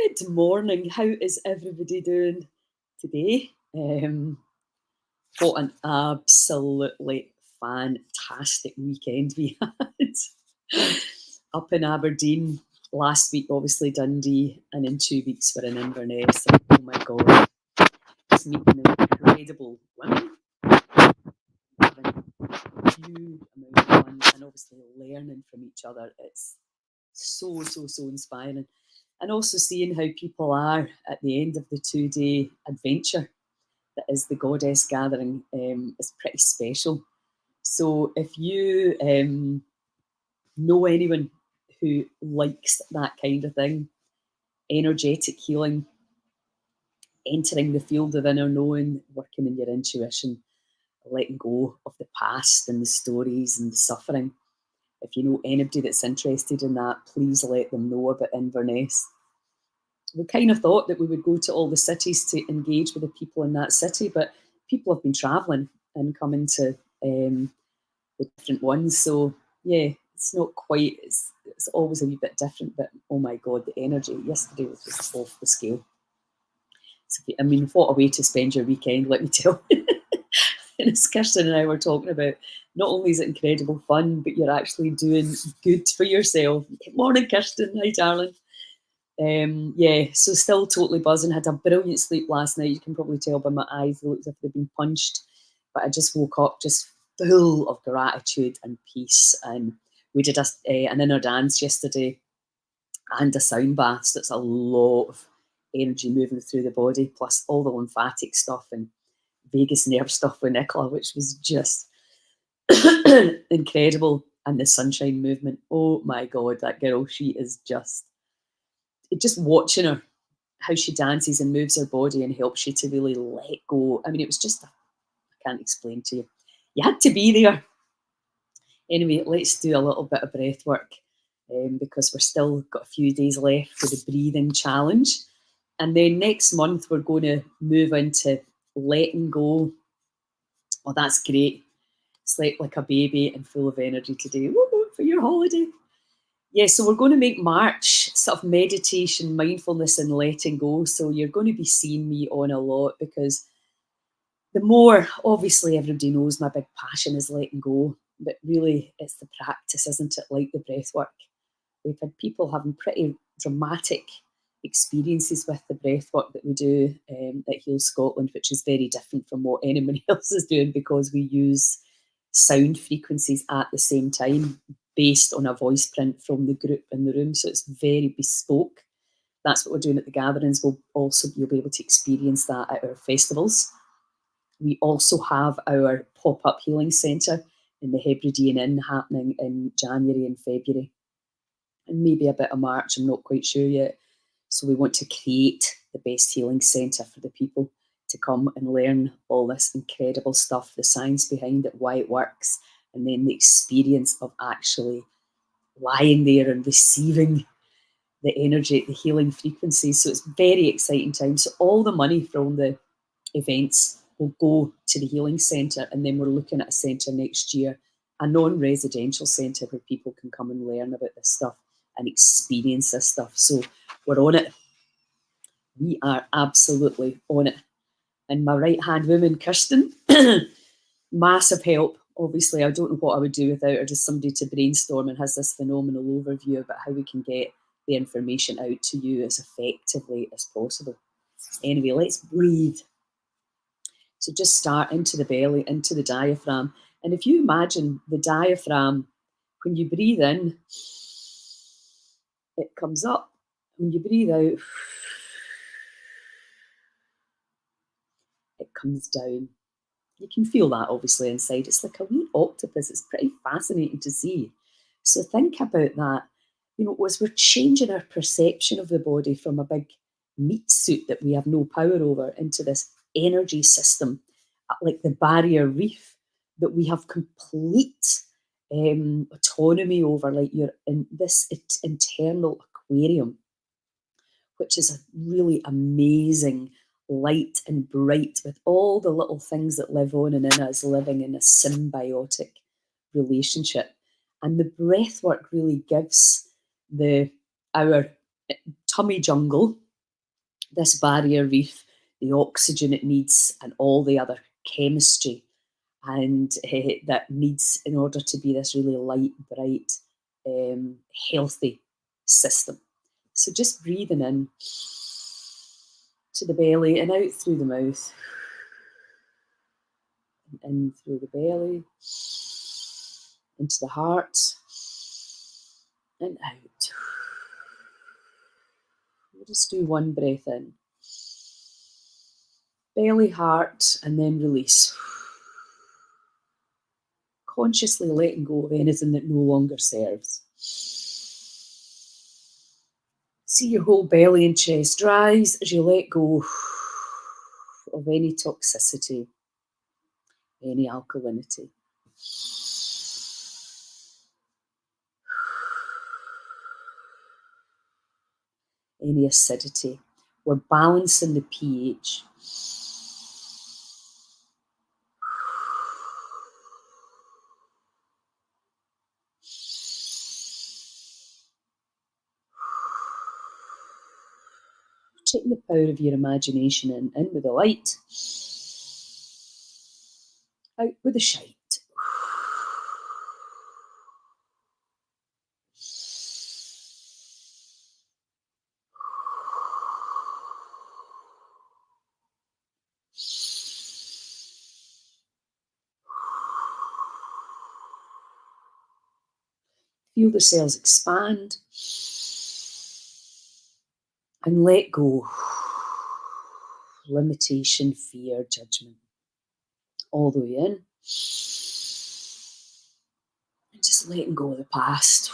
Good morning. How is everybody doing today? What an absolutely fantastic weekend we had up in Aberdeen. Last week, obviously Dundee, and in 2 weeks we're in Inverness. And oh my god, just meeting incredible women, having a huge amount of fun, and obviously learning from each other. It's so inspiring. And also seeing how people are at the end of the 2 day adventure that is the Goddess Gathering is pretty special. So if you know anyone who likes that kind of thing, energetic healing, entering the field of inner knowing, working in your intuition, letting go of the past and the stories and the suffering. If you know anybody that's interested in that, please let them know about Inverness. We kind of thought that we would go to all the cities to engage with the people in that city, but people have been travelling and coming to the different ones. So yeah, it's not quite. It's always a wee bit different, but oh my god, the energy yesterday was just off the scale. So, I mean, what a way to spend your weekend, let me tell you. And as Kirsten and I were talking about, not only is it incredible fun, but you're actually doing good for yourself. Good morning, Kirsten. Hi, darling. Yeah, so still totally buzzing. Had a brilliant sleep last night. You can probably tell by my eyes, they look as if they've been punched. But I just woke up just full of gratitude and peace. And we did an inner dance yesterday and a sound bath. So it's a lot of energy moving through the body, plus all the lymphatic stuff and vagus nerve stuff with Nicola, which was just incredible. And the sunshine movement. Oh my God, that girl, she is just watching her, how she dances and moves her body and helps you to really let go. I mean, it was just, I can't explain to you. You had to be there. Anyway, let's do a little bit of breath work because we're still got a few days left for the breathing challenge. And then next month, we're going to move into letting go. Oh, that's great. Slept like a baby and full of energy today. Woo-hoo, for your holiday. Yeah, so we're going to make March sort of meditation, mindfulness, and letting go. So you're going to be seeing me on a lot because the more, obviously, everybody knows my big passion is letting go, but really it's the practice, isn't it? Like the breath work. We've had people having pretty dramatic experiences with the breath work that we do at Heal Scotland, which is very different from what anybody else is doing because we use sound frequencies at the same time based on a voice print from the group in the room. So it's very bespoke. That's what we're doing at the gatherings. You'll be able to experience that at our festivals. We also have our pop-up healing centre in the Hebridean Inn happening in January and February, and maybe a bit of March, I'm not quite sure yet. So we want to create the best healing centre for the people to come and learn all this incredible stuff, the science behind it, why it works, and then the experience of actually lying there and receiving the energy, the healing frequencies. So it's very exciting time. So all the money from the events will go to the healing centre, and then we're looking at a centre next year, a non-residential centre where people can come and learn about this stuff and experience this stuff. So we're on it. We are absolutely on it. And my right-hand woman, Kirsten, massive help. Obviously, I don't know what I would do without her, just somebody to brainstorm and has this phenomenal overview about how we can get the information out to you as effectively as possible. Anyway, let's breathe. So just start into the belly, into the diaphragm. And if you imagine the diaphragm, when you breathe in, it comes up. When you breathe out, it comes down. You can feel that obviously inside. It's like a wee octopus. It's pretty fascinating to see. So think about that. You know, as we're changing our perception of the body from a big meat suit that we have no power over into this energy system, like the barrier reef that we have complete autonomy over, like you're in this internal aquarium, which is a really amazing light and bright with all the little things that live on and in us living in a symbiotic relationship. And the breath work really gives our tummy jungle this barrier reef, the oxygen it needs, and all the other chemistry and that needs in order to be this really light, bright, healthy system. So just breathing in to the belly and out through the mouth, and in through the belly, into the heart, and out. We'll just do one breath in. Belly, heart, and then release. Consciously letting go of anything that no longer serves. See your whole belly and chest rise as you let go of any toxicity, any alkalinity. Any acidity. We're balancing the pH. Taking the power of your imagination in with the light, out with the shite. Feel the cells expand and let go. Limitation, fear, judgment. All the way in. And just letting go of the past.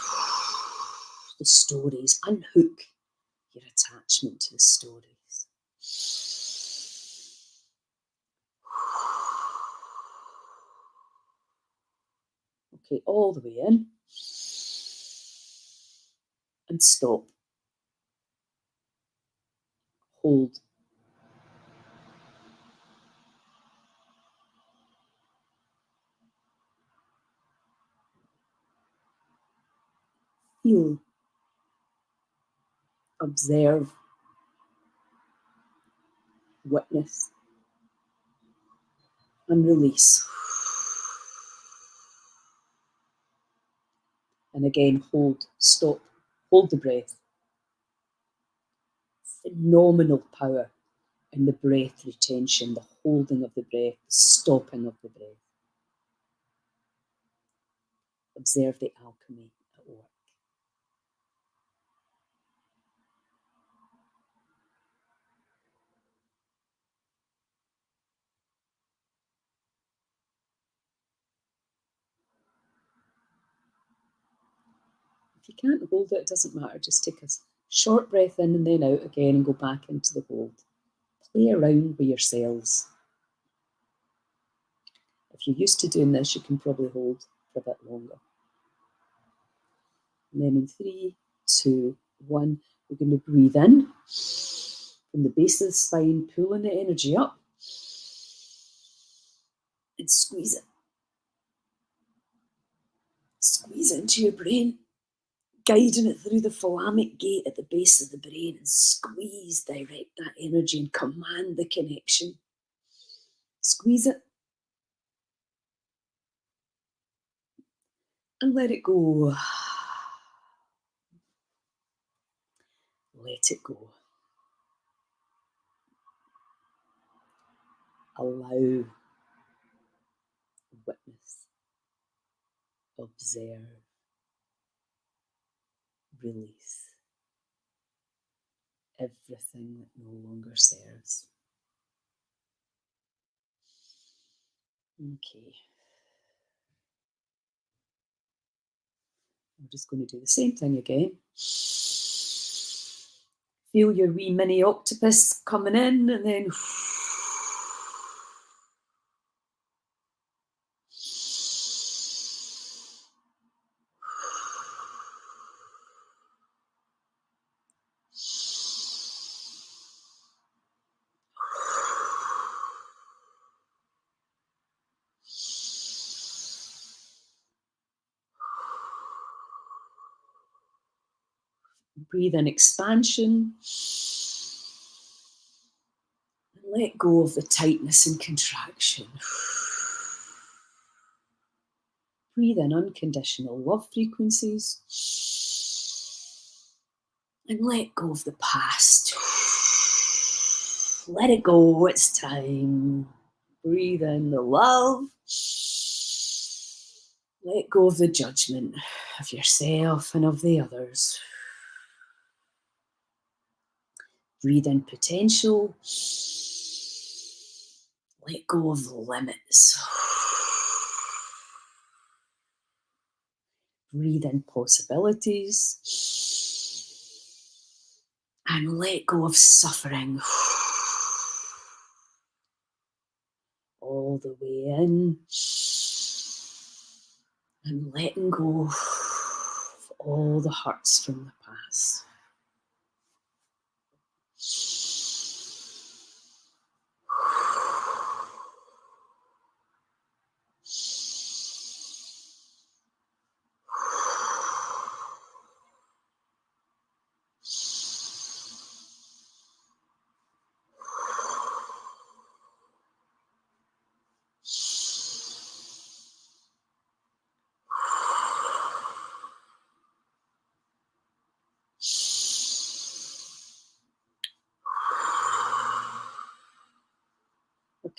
The stories. Unhook your attachment to the stories. Okay, all the way in. And stop. Hold. Feel. Observe. Witness. And release. And again, hold. Stop. Hold the breath. Phenomenal power in the breath retention, the holding of the breath, the stopping of the breath. Observe the alchemy at work. If you can't hold it, it doesn't matter. Just take a short breath in and then out again and go back into the hold. Play around with your cells. If you're used to doing this, you can probably hold for a bit longer. And then in 3, 2, 1, we're going to breathe in from the base of the spine, pulling the energy up and squeeze it. Squeeze it into your brain, guiding it through the thalamic gate at the base of the brain, and squeeze, direct that energy and command the connection. Squeeze it and let it go. Let it go. Allow, witness, observe, release everything that no longer serves. Okay. I'm just going to do the same thing again. Feel your wee mini octopus coming in and then breathe in expansion. Let go of the tightness and contraction. Breathe in unconditional love frequencies. And let go of the past. Let it go, it's time. Breathe in the love. Let go of the judgment of yourself and of the others. Breathe in potential. Let go of the limits. Breathe in possibilities. And let go of suffering. All the way in. And letting go of all the hurts from the past.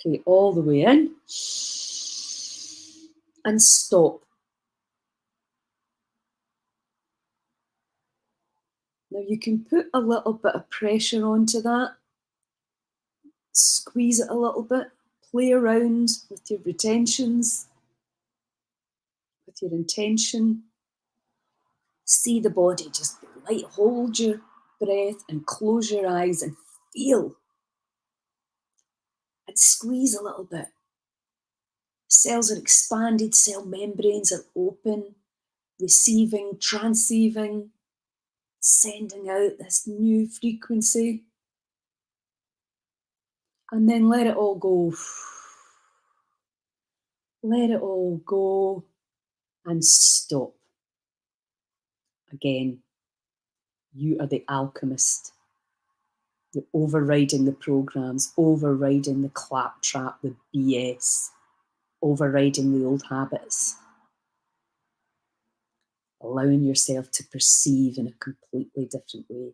Okay, all the way in. And stop. Now you can put a little bit of pressure onto that. Squeeze it a little bit. Play around with your retentions, with your intention. See the body, just light, hold your breath and close your eyes and feel. And squeeze a little bit. Cells are expanded, cell membranes are open, receiving, transceiving, sending out this new frequency. And then let it all go. Let it all go and stop. Again, you are the alchemist. You're overriding the programs, overriding the claptrap, the BS, overriding the old habits, allowing yourself to perceive in a completely different way.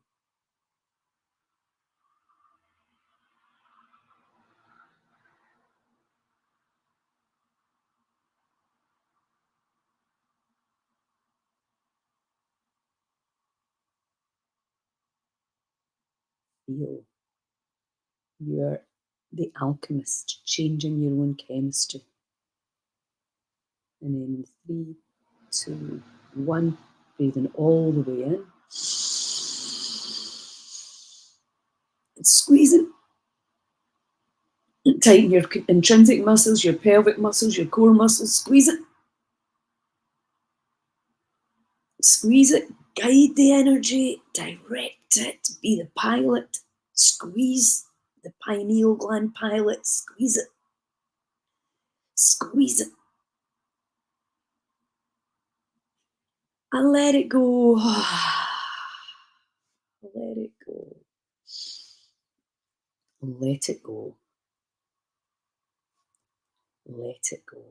Feel. You're the alchemist, changing your own chemistry. And then 3, 2, 1, breathing all the way in. And squeezing. Tighten your intrinsic muscles, your pelvic muscles, your core muscles. Squeeze it. Squeeze it. Guide the energy. Direct it. Be the pilot. Squeeze the pineal gland pilot. Squeeze it. Squeeze it. And let it go. Let it go. Let it go. Let it go.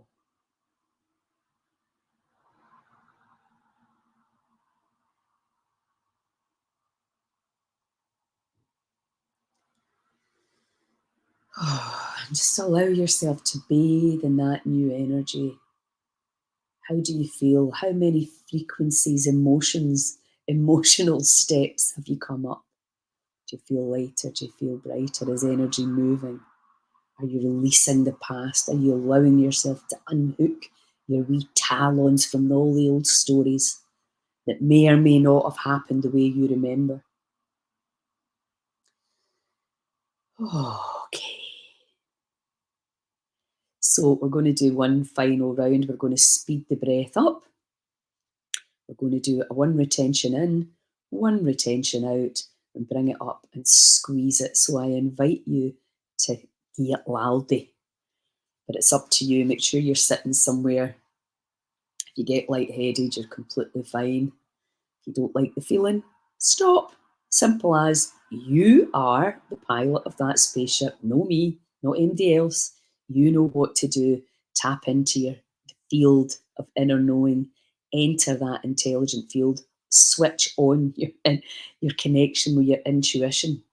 And just allow yourself to bathe in that new energy. How do you feel? How many frequencies, emotions, emotional steps have you come up? Do you feel lighter? Do you feel brighter? Is energy moving? Are you releasing the past? Are you allowing yourself to unhook your wee talons from all the old stories that may or may not have happened the way you remember? Okay. So we're going to do one final round. We're going to speed the breath up. We're going to do a 1 retention in, 1 retention out, and bring it up and squeeze it. So I invite you to get laldi. But it's up to you. Make sure you're sitting somewhere. If you get lightheaded, you're completely fine. If you don't like the feeling, stop. Simple as You are the pilot of that spaceship, no me, not anybody else. You know what to do. Tap into your field of inner knowing, enter that intelligent field, switch on your connection with your intuition.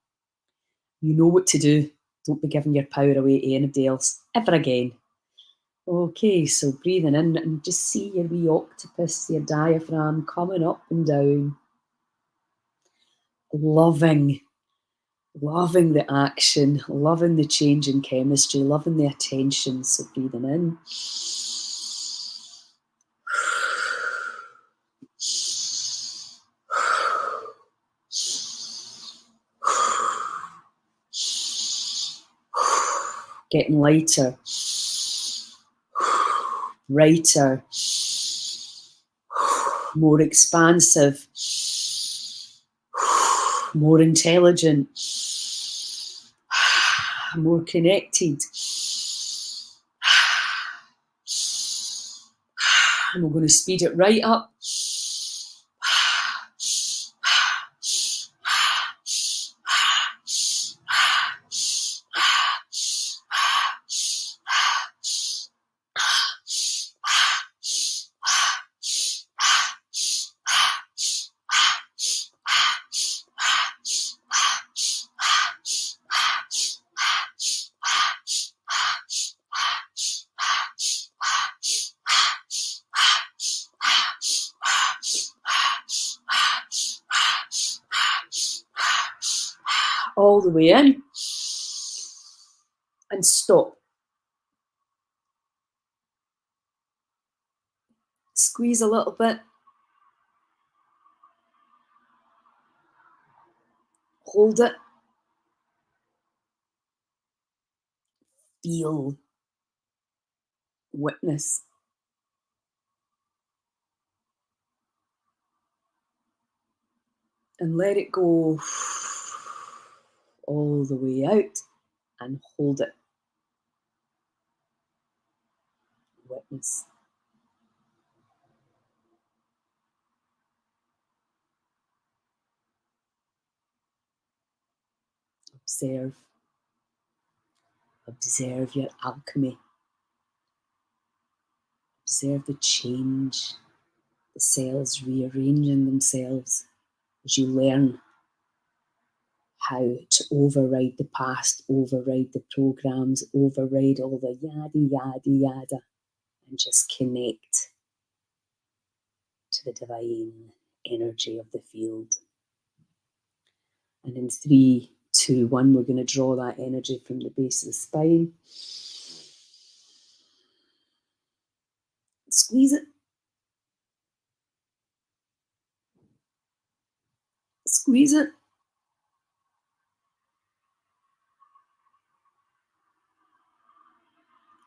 You know what to do. Don't be giving your power away to anybody else ever again. Okay, so breathing in and just see your wee octopus, your diaphragm coming up and down. Loving the action, loving the change in chemistry, loving the attention. So breathing in. Getting lighter, brighter, more expansive, more intelligent, more connected. And we're going to speed it right up. All the way in and stop. Squeeze a little bit. Hold it. Feel. Witness. And let it go all the way out and hold it. Witness. Observe. Observe your alchemy. Observe the change, the cells rearranging themselves as you learn how to override the past, override the programs, override all the yada, yada, yada, and just connect to the divine energy of the field. And in 3, 2, 1, we're going to draw that energy from the base of the spine. Squeeze it. Squeeze it.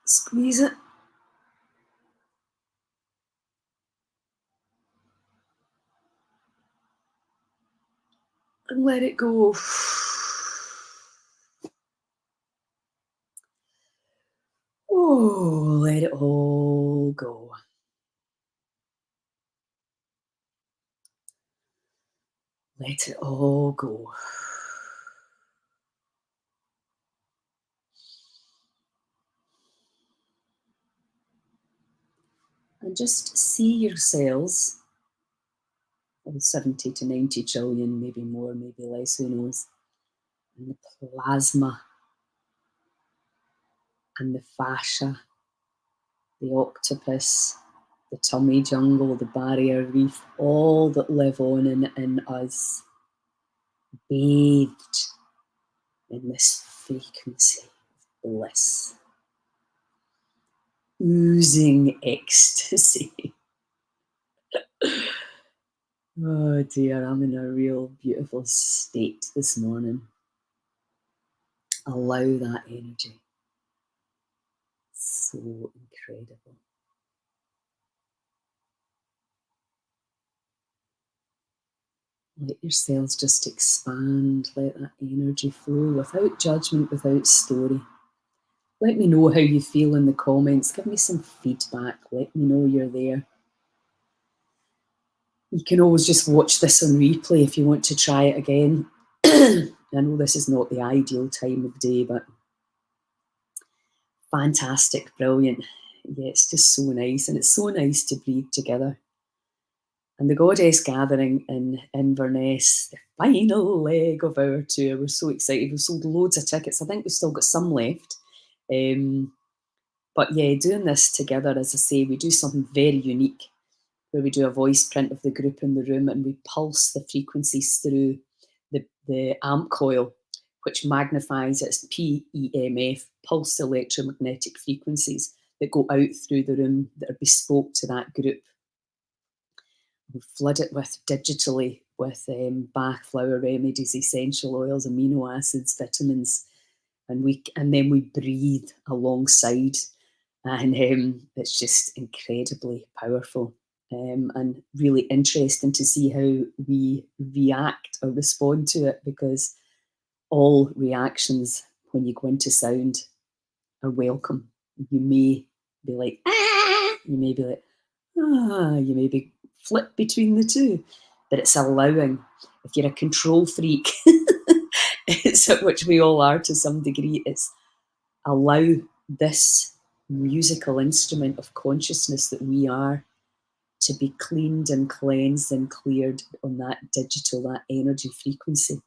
Squeeze it. And let it go. Oh, let it all go. Let it all go. And just see your cells, 70 to 90 trillion, maybe more, maybe less, who knows. And the plasma and the fascia, the octopus, the tummy jungle, the barrier reef, all that live on in us, bathed in this frequency of bliss, oozing ecstasy. Oh dear, I'm in a real beautiful state this morning. Allow that energy. So incredible. Let your cells just expand. Let that energy flow without judgment, without story. Let me know how you feel in the comments. Give me some feedback. Let me know you're there. You can always just watch this on replay if you want to try it again. I know this is not the ideal time of day, but fantastic, brilliant. Yeah, it's just so nice, and it's so nice to breathe together. And the Goddess Gathering in Inverness, the final leg of our tour. We're so excited. We've sold loads of tickets. I think we've still got some left. Um, but yeah, doing this together, as I say, we do something very unique where we do a voice print of the group in the room and we pulse the frequencies through the amp coil, which magnifies its PEMF, pulsed electromagnetic frequencies that go out through the room that are bespoke to that group. We flood it with digitally with Bach flower remedies, essential oils, amino acids, vitamins, and then we breathe alongside, and it's just incredibly powerful, and really interesting to see how we react or respond to it, because all reactions when you go into sound are welcome. You may be like, ah, you may be like, ah, you may be flip between the two, but it's allowing. If you're a control freak, it's at which we all are to some degree, it's allow this musical instrument of consciousness that we are to be cleaned and cleansed and cleared on that digital, that energy frequency.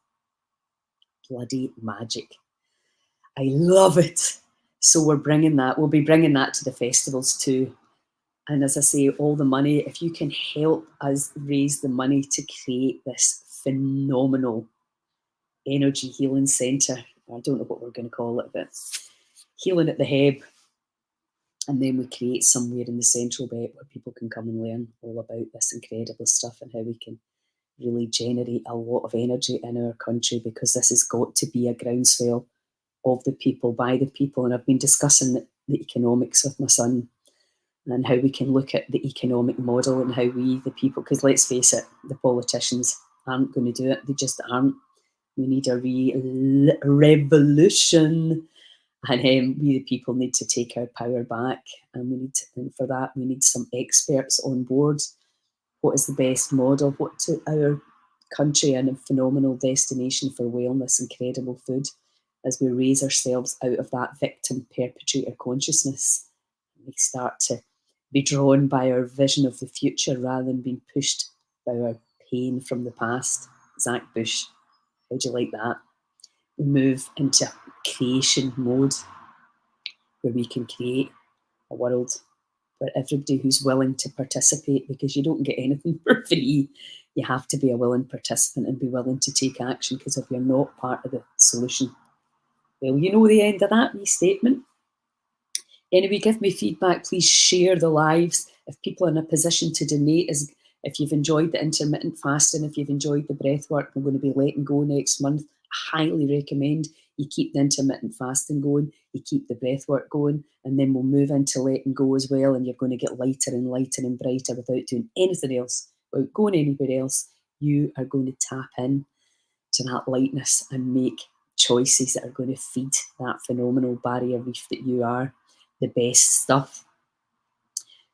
Bloody magic. I love it. So we'll be bringing that to the festivals too. And as I say, all the money, if you can help us raise the money to create this phenomenal energy healing centre, I don't know what we're going to call it, but Healing at the Heb. And then we create somewhere in the central belt where people can come and learn all about this incredible stuff and how we can really generate a lot of energy in our country, because this has got to be a groundswell of the people, by the people. And I've been discussing the economics with my son and how we can look at the economic model and how we, the people, because let's face it, the politicians aren't going to do it. They just aren't. We need a revolution. And we, the people, need to take our power back. And for that, we need some experts on board. What is the best model? What to our country and a phenomenal destination for wellness, incredible food, as we raise ourselves out of that victim perpetrator consciousness. We start to be drawn by our vision of the future rather than being pushed by our pain from the past. Zach Bush, how do you like that? We move into creation mode where we can create a world where everybody who's willing to participate, because you don't get anything for free, you have to be a willing participant and be willing to take action, because if you're not part of the solution, well, you know the end of that wee statement. Anyway, give me feedback. Please share the lives. If people are in a position to donate, if you've enjoyed the intermittent fasting, if you've enjoyed the breath work, we're going to be letting go next month. I highly recommend you keep the intermittent fasting going, you keep the breath work going, and then we'll move into letting go as well. And you're going to get lighter and lighter and brighter without doing anything else, without going anywhere else. You are going to tap in to that lightness and make choices that are going to feed that phenomenal barrier reef that you are. The best stuff.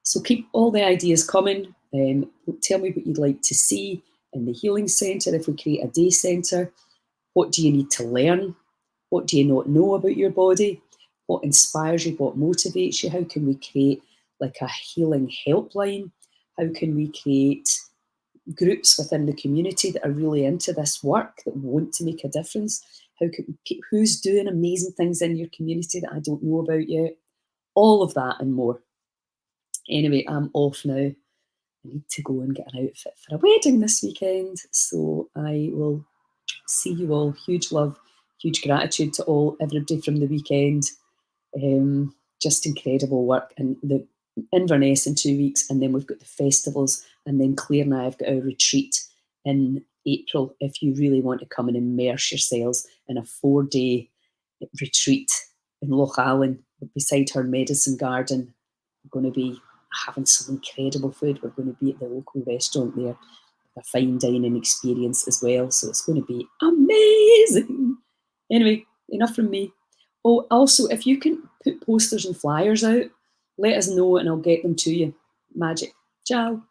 So keep all the ideas coming. Tell me what you'd like to see in the healing centre. If we create a day centre, what do you need to learn? What do you not know about your body? What inspires you? What motivates you? How can we create like a healing helpline? How can we create groups within the community that are really into this work, that want to make a difference? Who's doing amazing things in your community that I don't know about yet? All of that and more. Anyway, I'm off now. I need to go and get an outfit for a wedding this weekend. So I will see you all. Huge love, huge gratitude to everybody from the weekend. Just incredible work. And the Inverness in 2 weeks, and then we've got the festivals, and then Claire and I have got our retreat in April. If you really want to come and immerse yourselves in a 4-day retreat in Loch Allen beside her medicine garden, we're going to be having some incredible food. We're going to be at the local restaurant there, a fine dining experience as well. So it's going to be amazing. Anyway, enough from me. Oh, also, if you can put posters and flyers out, let us know and I'll get them to you. Magic. Ciao.